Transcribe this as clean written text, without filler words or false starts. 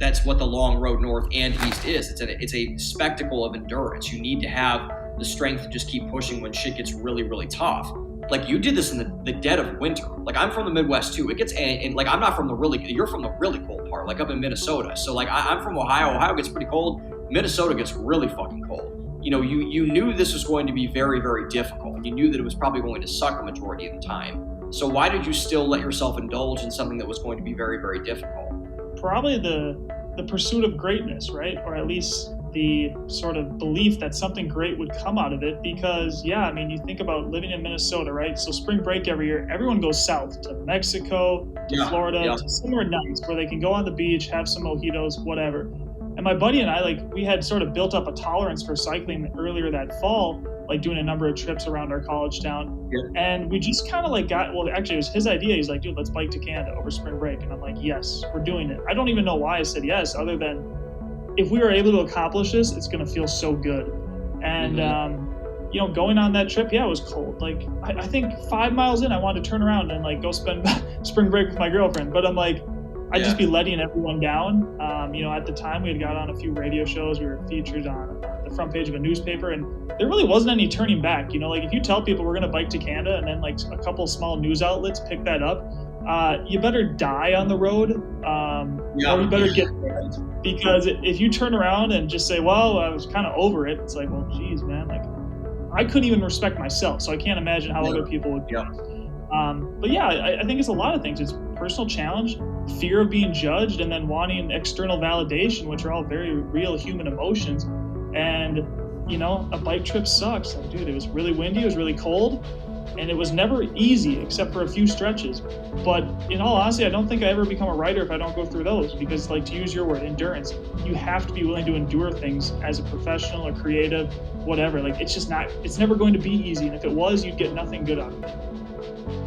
that's what the long road north and east is. It's a spectacle of endurance. You need to have the strength to just keep pushing when shit gets really, really tough. Like, you did this in the dead of winter. Like, I'm from the Midwest too. It gets, and like, I'm not from you're from the really cold part, like up in Minnesota. So like, I'm from Ohio. Ohio gets pretty cold. Minnesota gets really fucking cold. You know, you knew this was going to be very, very difficult. You knew that it was probably going to suck a majority of the time. So why did you still let yourself indulge in something that was going to be very, very difficult? Probably the pursuit of greatness, right? Or at least the sort of belief that something great would come out of it. Because, yeah, I mean, you think about living in Minnesota, right? So spring break every year, everyone goes south to Mexico, to Florida, to somewhere nice where they can go on the beach, have some mojitos, whatever. And my buddy and I, like, we had sort of built up a tolerance for cycling earlier that fall, like doing a number of trips around our college town. Yeah. And we just kind of like actually it was his idea. He's like, dude, let's bike to Canada over spring break. And I'm like, yes, we're doing it. I don't even know why I said yes, other than if we were able to accomplish this, it's going to feel so good. And, you know, going on that trip, yeah, it was cold. Like, I think 5 miles in, I wanted to turn around and like go spend spring break with my girlfriend. But I'm like, I'd just be letting everyone down. You know, at the time we had got on a few radio shows. We were featured on the front page of a newspaper, and there really wasn't any turning back. You know, like if you tell people we're going to bike to Canada and then like a couple small news outlets pick that up, you better die on the road, or you better get there. Because if you turn around and just say, well, I was kind of over it, it's like, well, geez, man, like I couldn't even respect myself. So I can't imagine how other people would feel. But yeah, I think it's a lot of things. It's personal challenge, fear of being judged, and then wanting external validation, which are all very real human emotions. And, you know, a bike trip sucks. Like, dude, it was really windy, it was really cold, and it was never easy except for a few stretches. But in all honesty, I don't think I ever become a writer if I don't go through those, because, like, to use your word, endurance, you have to be willing to endure things as a professional or creative, whatever. Like, it's never going to be easy. And if it was, you'd get nothing good out of it.